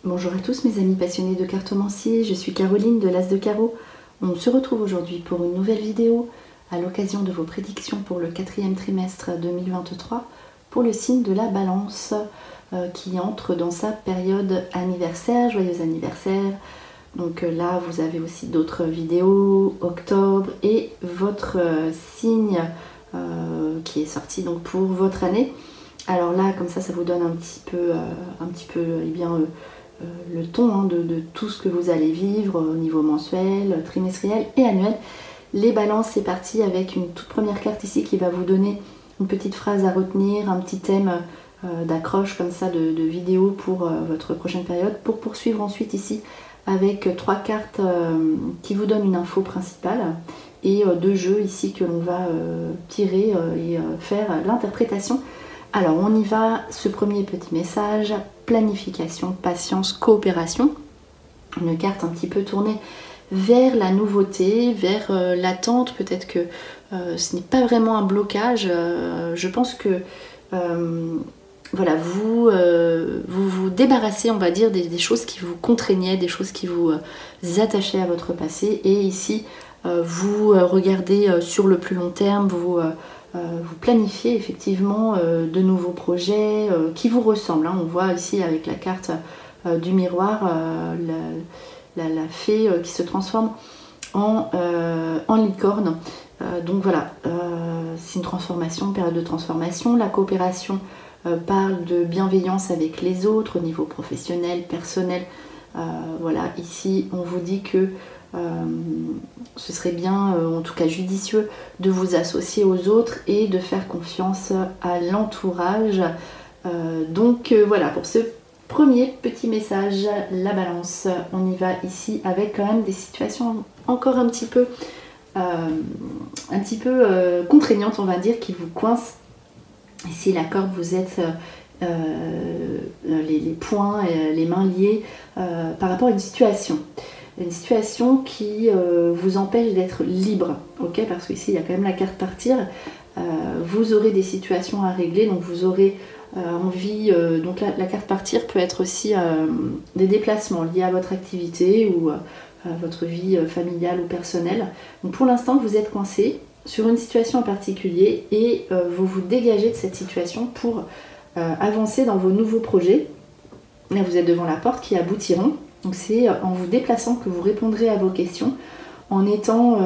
Bonjour à tous mes amis passionnés de cartomancie, je suis Caroline de l'As de Carreau. On se retrouve aujourd'hui pour une nouvelle vidéo à l'occasion de vos prédictions pour le 4e trimestre 2023 pour le signe de la Balance qui entre dans sa période anniversaire, joyeux anniversaire. Donc là vous avez aussi d'autres vidéos, octobre et votre signe qui est sorti donc pour votre année. Alors là comme ça vous donne un petit peu le ton de tout ce que vous allez vivre au niveau mensuel, trimestriel et annuel. Les balances, c'est parti avec une toute première carte ici qui va vous donner une petite phrase à retenir, un petit thème d'accroche comme ça de vidéo pour votre prochaine période, pour poursuivre ensuite ici avec 3 cartes qui vous donnent une info principale et 2 jeux ici que l'on va tirer et faire l'interprétation. Alors on y va, ce premier petit message, planification, patience, coopération. Une carte un petit peu tournée vers la nouveauté, vers l'attente, peut-être que ce n'est pas vraiment un blocage. Je pense que voilà, vous vous débarrassez, on va dire, des choses qui vous contraignaient, des choses qui vous attachaient à votre passé. Et ici, vous regardez sur le plus long terme, vous planifiez effectivement de nouveaux projets qui vous ressemblent. On voit ici avec la carte du miroir la fée qui se transforme en licorne. Donc voilà, c'est une transformation, une période de transformation. La coopération parle de bienveillance avec les autres au niveau professionnel, personnel. Voilà, ici on vous dit que ce serait bien, en tout cas judicieux, de vous associer aux autres et de faire confiance à l'entourage. Donc voilà, pour ce premier petit message, la Balance, on y va ici avec quand même des situations encore un petit peu contraignantes, on va dire, qui vous coincent. Ici la corde, vous êtes les poings et les mains liés par rapport à une situation qui vous empêche d'être libre, ok, parce qu'ici il y a quand même la carte partir. Vous aurez des situations à régler, donc vous aurez envie, donc la carte partir peut être aussi des déplacements liés à votre activité ou à votre vie familiale ou personnelle. Donc pour l'instant vous êtes coincé sur une situation en particulier et vous vous dégagez de cette situation pour avancer dans vos nouveaux projets. Là vous êtes devant la porte qui aboutiront. Donc c'est en vous déplaçant que vous répondrez à vos questions, en étant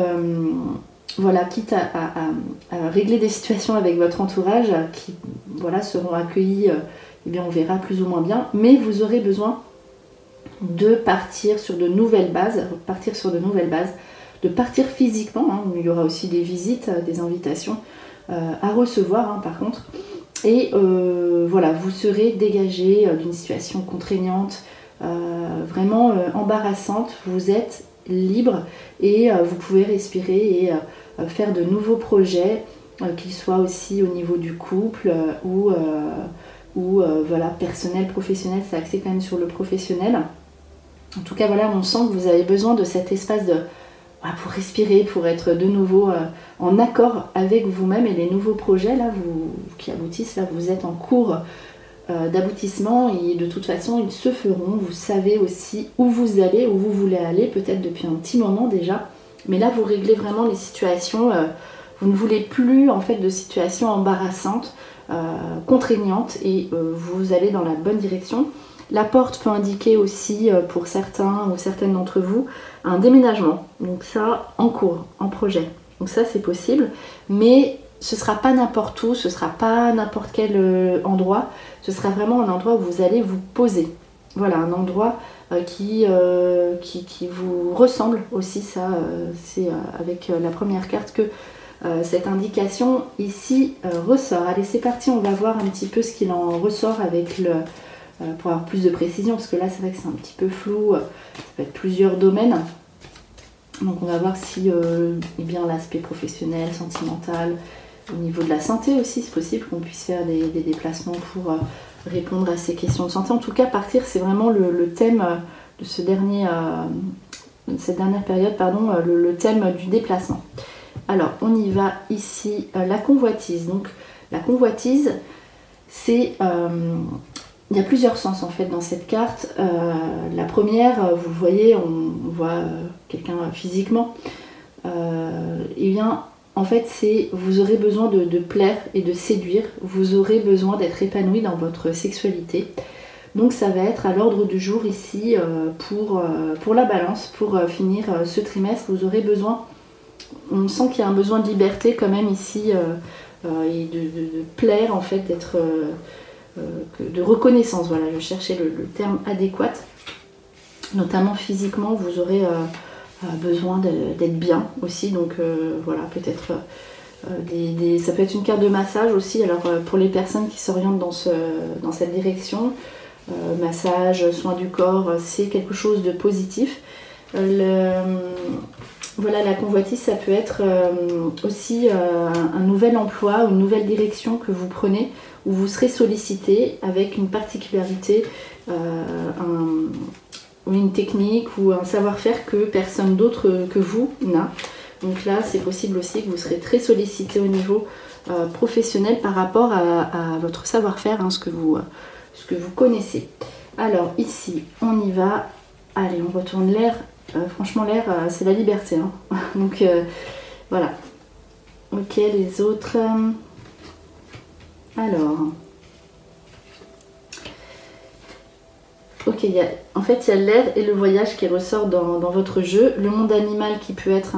voilà, quitte à régler des situations avec votre entourage qui voilà, seront accueillis, eh bien on verra plus ou moins bien, mais vous aurez besoin de partir sur de nouvelles bases, de partir physiquement, hein. Il y aura aussi des visites, des invitations à recevoir hein, par contre, et voilà, vous serez dégagé d'une situation contraignante, vraiment embarrassante. Vous êtes libre et vous pouvez respirer et faire de nouveaux projets, qu'ils soient aussi au niveau du couple ou voilà, personnel, professionnel. C'est axé quand même sur le professionnel. En tout cas voilà, on sent que vous avez besoin de cet espace pour respirer, pour être de nouveau en accord avec vous-même. Et les nouveaux projets là, qui aboutissent, là vous êtes en cours d'aboutissement et de toute façon ils se feront. Vous savez aussi où vous allez, où vous voulez aller, peut-être depuis un petit moment déjà, mais là vous réglez vraiment les situations, vous ne voulez plus en fait de situations embarrassantes, contraignantes, et vous allez dans la bonne direction. La porte peut indiquer aussi pour certains ou certaines d'entre vous un déménagement, donc ça en cours, en projet, donc ça c'est possible, mais ce ne sera pas n'importe où, ce ne sera pas n'importe quel endroit, ce sera vraiment un endroit où vous allez vous poser. Voilà, un endroit qui vous ressemble aussi, ça c'est avec la première carte que cette indication ici ressort. Allez, c'est parti, on va voir un petit peu ce qu'il en ressort avec pour avoir plus de précision, parce que là c'est vrai que c'est un petit peu flou, ça peut être plusieurs domaines. Donc on va voir si eh bien l'aspect professionnel, sentimental, au niveau de la santé aussi, c'est possible qu'on puisse faire des déplacements pour répondre à ces questions de santé. En tout cas, partir, c'est vraiment le thème de cette dernière période, pardon, le thème du déplacement. Alors, on y va ici, la convoitise. Donc, la convoitise, c'est il y a plusieurs sens en fait dans cette carte. La première, vous voyez, on voit quelqu'un physiquement. Et bien, en fait, c'est vous aurez besoin de plaire et de séduire. Vous aurez besoin d'être épanoui dans votre sexualité. Donc ça va être à l'ordre du jour ici pour la balance, pour finir ce trimestre. Vous aurez besoin, on sent qu'il y a un besoin de liberté quand même ici et de plaire en fait, d'être de reconnaissance. Voilà, je cherchais le terme adéquat. Notamment physiquement, vous aurez besoin d'être bien aussi. Donc voilà, peut-être ça peut être une carte de massage aussi. Alors pour les personnes qui s'orientent dans cette direction, massage, soin du corps, c'est quelque chose de positif. Voilà, la convoitise, ça peut être aussi un nouvel emploi, une nouvelle direction que vous prenez, où vous serez sollicité avec une particularité, une technique ou un savoir-faire que personne d'autre que vous n'a. Donc là, c'est possible aussi que vous serez très sollicité au niveau professionnel par rapport à votre savoir-faire, hein, ce que vous connaissez. Alors ici, on y va. Allez, on retourne l'air. Franchement, l'air, c'est la liberté. Hein. Donc voilà. Ok, les autres. Alors. Ok, en fait, il y a l'air et le voyage qui ressort dans votre jeu. Le monde animal qui peut être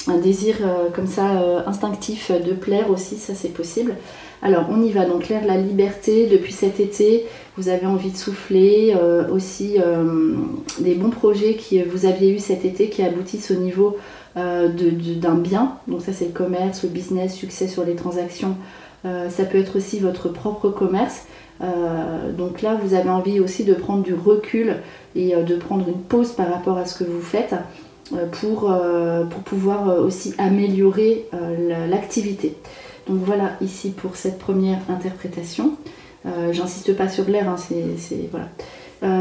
un désir comme ça instinctif de plaire aussi, ça c'est possible. Alors on y va, donc l'air, la liberté, depuis cet été, vous avez envie de souffler, aussi des bons projets que vous aviez eu cet été qui aboutissent au niveau d'un bien. Donc ça c'est le commerce, le business, succès sur les transactions. Ça peut être aussi votre propre commerce. Donc là vous avez envie aussi de prendre du recul et de prendre une pause par rapport à ce que vous faites pour pouvoir aussi améliorer l'activité. Donc voilà ici pour cette première interprétation. J'insiste pas sur l'air, hein, voilà.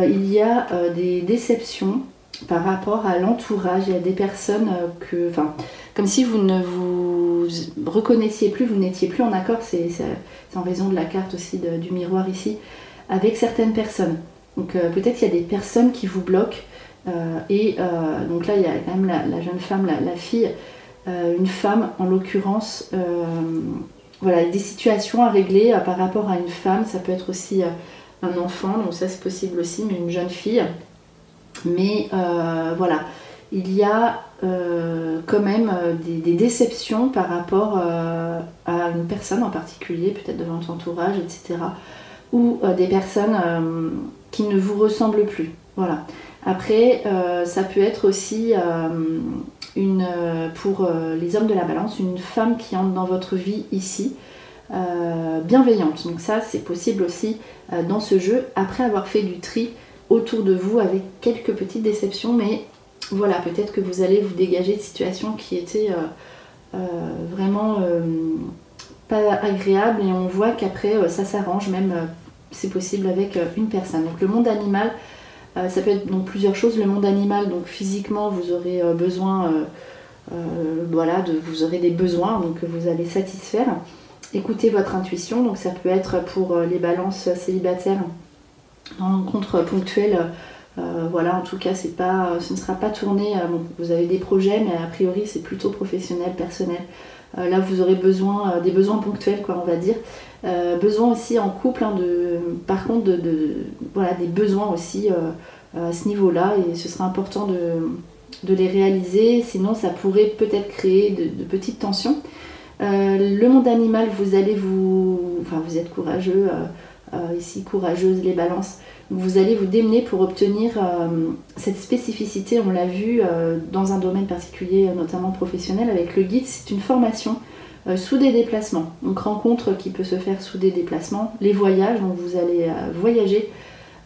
Il y a des déceptions par rapport à l'entourage. Il y a des personnes comme si vous ne vous reconnaissiez plus, vous n'étiez plus en accord, c'est en raison de la carte aussi du miroir ici, avec certaines personnes. Donc peut-être il y a des personnes qui vous bloquent, donc là il y a quand même la jeune femme, la fille, une femme en l'occurrence, voilà, des situations à régler par rapport à une femme, ça peut être aussi un enfant, donc ça c'est possible aussi, mais une jeune fille. Mais voilà, il y a quand même des déceptions par rapport à une personne en particulier, peut-être de votre entourage, etc. Ou des personnes qui ne vous ressemblent plus. Voilà. Après, ça peut être aussi pour les hommes de la balance, une femme qui entre dans votre vie ici, bienveillante. Donc ça, c'est possible aussi dans ce jeu, après avoir fait du tri autour de vous avec quelques petites déceptions, mais voilà, peut-être que vous allez vous dégager de situations qui étaient vraiment pas agréables, et on voit qu'après ça s'arrange, même c'est possible avec une personne. Donc le monde animal, ça peut être donc plusieurs choses. Le monde animal, donc physiquement vous aurez besoin, voilà, vous aurez des besoins donc que vous allez satisfaire. Écoutez votre intuition, donc ça peut être pour les balances célibataires, en rencontre ponctuelle, voilà, en tout cas ce ne sera pas tourné, bon, vous avez des projets, mais a priori c'est plutôt professionnel, personnel. Là vous aurez besoin, des besoins ponctuels, quoi, on va dire. Besoin aussi en couple, hein, par contre voilà, des besoins aussi à ce niveau-là, et ce sera important de les réaliser, sinon ça pourrait peut-être créer de petites tensions. Le monde animal, vous êtes courageux, ici courageuse les balances, vous allez vous démener pour obtenir cette spécificité, on l'a vu dans un domaine particulier, notamment professionnel avec le guide. C'est une formation sous des déplacements, donc rencontre qui peut se faire sous des déplacements, les voyages, donc vous allez voyager,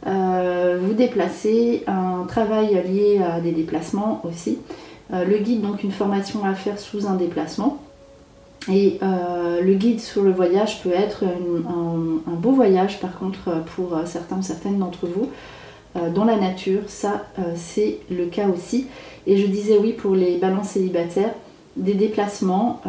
vous déplacer, un travail lié à des déplacements aussi, le guide, donc une formation à faire sous un déplacement. Et le guide sur le voyage peut être un beau voyage, par contre, pour certaines d'entre vous, dans la nature, ça c'est le cas aussi. Et je disais oui pour les balances célibataires, des déplacements,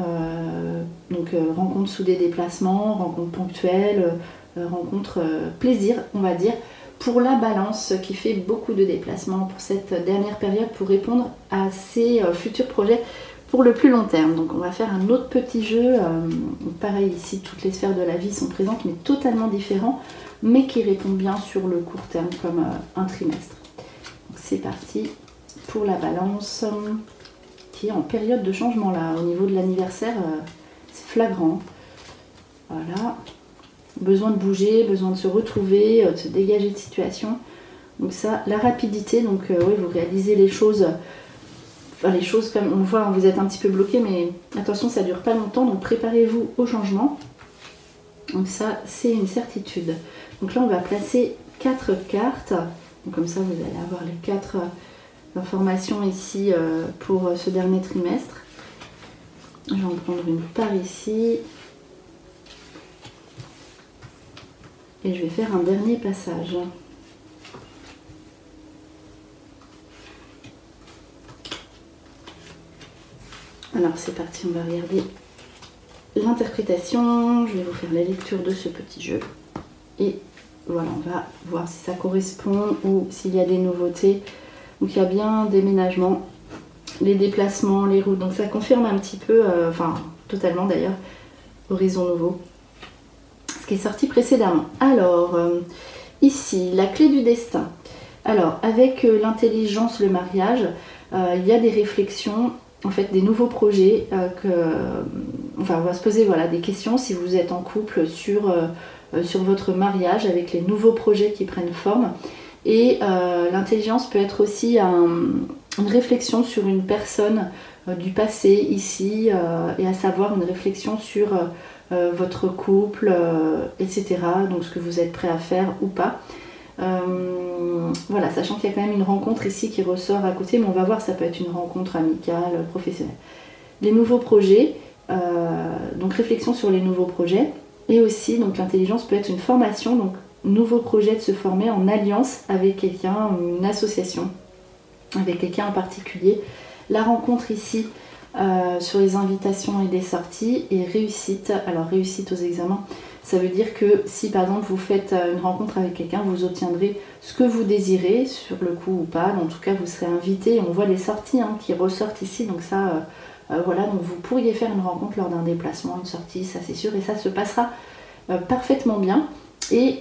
donc rencontres sous des déplacements, rencontres ponctuelles, rencontre plaisir, on va dire, pour la Balance qui fait beaucoup de déplacements pour cette dernière période pour répondre à ses futurs projets pour le plus long terme. Donc on va faire un autre petit jeu, pareil ici toutes les sphères de la vie sont présentes mais totalement différents, mais qui répond bien sur le court terme comme un trimestre. C'est parti pour la Balance qui est en période de changement là, au niveau de l'anniversaire, c'est flagrant. Voilà, besoin de bouger, besoin de se retrouver, de se dégager de situation. Donc ça, la rapidité, donc oui, vous réalisez les choses, enfin les choses comme on voit, vous êtes un petit peu bloqué, mais attention, ça dure pas longtemps, donc préparez-vous au changement. Donc ça, c'est une certitude. Donc là, on va placer 4 cartes. Donc comme ça, vous allez avoir les 4 informations ici pour ce dernier trimestre. Je vais en prendre une par ici. Et je vais faire un dernier passage. Alors c'est parti, on va regarder l'interprétation. Je vais vous faire la lecture de ce petit jeu. Et voilà, on va voir si ça correspond ou s'il y a des nouveautés. Donc il y a bien déménagement, les déplacements, les routes. Donc ça confirme un petit peu, enfin totalement d'ailleurs, horizon nouveau. Ce qui est sorti précédemment. Alors, ici, la clé du destin. Alors, avec l'intelligence, le mariage, il y a des réflexions, en fait, des nouveaux projets. Enfin, on va se poser voilà, des questions si vous êtes en couple sur votre mariage, avec les nouveaux projets qui prennent forme. Et l'intelligence peut être aussi une réflexion sur une personne du passé, ici, et à savoir une réflexion sur votre couple, etc. Donc ce que vous êtes prêt à faire ou pas. Voilà, sachant qu'il y a quand même une rencontre ici qui ressort à côté, mais on va voir, ça peut être une rencontre amicale, professionnelle. Les nouveaux projets, donc réflexion sur les nouveaux projets, et aussi donc l'intelligence peut être une formation, donc nouveau projet de se former en alliance avec quelqu'un, une association, avec quelqu'un en particulier. La rencontre ici, sur les invitations et des sorties, et réussite. Alors réussite aux examens, ça veut dire que si par exemple vous faites une rencontre avec quelqu'un, vous obtiendrez ce que vous désirez sur le coup ou pas. En tout cas vous serez invité. On voit les sorties qui ressortent ici, donc ça voilà, donc vous pourriez faire une rencontre lors d'un déplacement, une sortie, ça c'est sûr, et ça se passera parfaitement bien. Et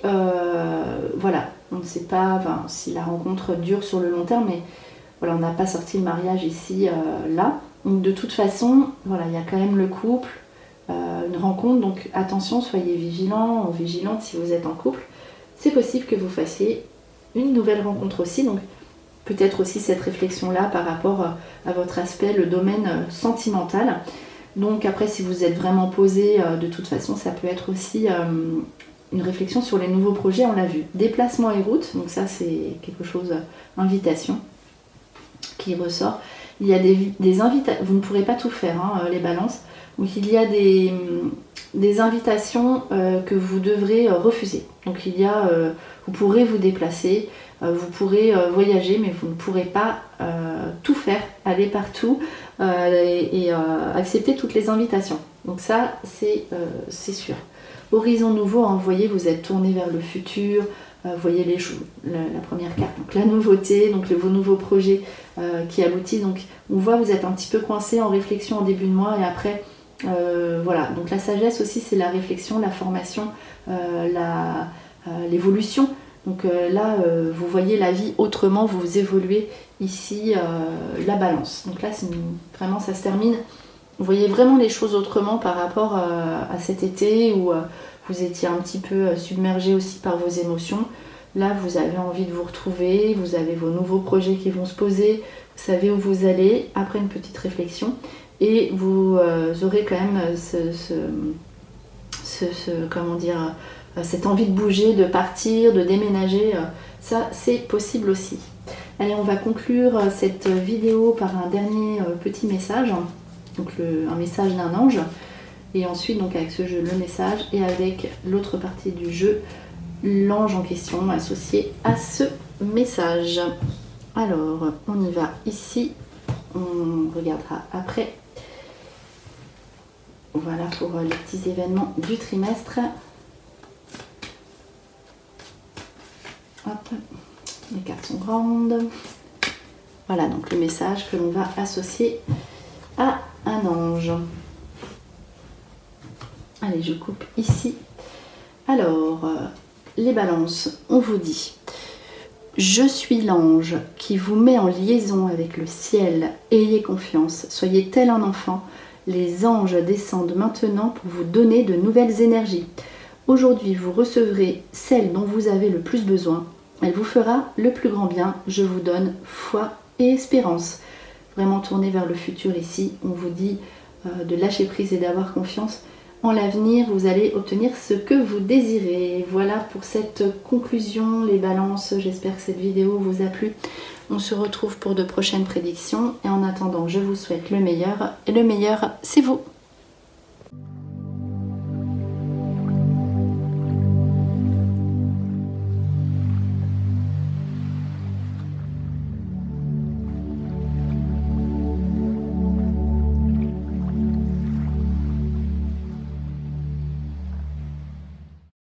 voilà, on ne sait pas si la rencontre dure sur le long terme, mais voilà, on n'a pas sorti le mariage ici, là. Donc de toute façon, voilà, il y a quand même le couple, une rencontre, donc attention, soyez vigilants ou vigilantes si vous êtes en couple. C'est possible que vous fassiez une nouvelle rencontre aussi, donc peut-être aussi cette réflexion-là par rapport à votre aspect, le domaine sentimental. Donc après, si vous êtes vraiment posé, de toute façon, ça peut être aussi une réflexion sur les nouveaux projets, on l'a vu. Déplacement et route, donc ça c'est quelque chose, invitation, qui ressort. Il y a des invitations, vous ne pourrez pas tout faire, les balances. Donc il y a des invitations que vous devrez refuser. Donc il y a, vous pourrez vous déplacer, vous pourrez voyager, mais vous ne pourrez pas tout faire, aller partout et accepter toutes les invitations. Donc ça, c'est sûr. Horizon nouveau, vous voyez, vous êtes tourné vers le futur. Vous voyez les choses, la première carte, donc la nouveauté, donc vos nouveaux projets qui aboutissent. Donc on voit vous êtes un petit peu coincé en réflexion en début de mois et après voilà. Donc la sagesse aussi c'est la réflexion, la formation, l'évolution. Donc là vous voyez la vie autrement, vous évoluez ici la balance. Donc là vraiment ça se termine. Vous voyez vraiment les choses autrement par rapport à cet été où vous étiez un petit peu submergé aussi par vos émotions. Là, vous avez envie de vous retrouver, vous avez vos nouveaux projets qui vont se poser, vous savez où vous allez, après une petite réflexion, et vous aurez quand même comment dire, cette envie de bouger, de partir, de déménager. Ça, c'est possible aussi. Allez, on va conclure cette vidéo par un dernier petit message, donc un message d'un ange. Et ensuite, donc avec ce jeu, le message, et avec l'autre partie du jeu, l'ange en question associé à ce message. Alors, on y va ici. On regardera après. Voilà pour les petits événements du trimestre. Hop, les cartes sont grandes. Voilà donc le message que l'on va associer à un ange. Allez, je coupe ici. Alors, les balances, on vous dit: je suis l'ange qui vous met en liaison avec le ciel. Ayez confiance, soyez tel un enfant. Les anges descendent maintenant pour vous donner de nouvelles énergies. Aujourd'hui, vous recevrez celle dont vous avez le plus besoin. Elle vous fera le plus grand bien. Je vous donne foi et espérance. Vraiment tourner vers le futur ici. On vous dit de lâcher prise et d'avoir confiance en l'avenir. Vous allez obtenir ce que vous désirez. Voilà pour cette conclusion, les balances. J'espère que cette vidéo vous a plu. On se retrouve pour de prochaines prédictions. Et en attendant, je vous souhaite le meilleur. Et le meilleur, c'est vous.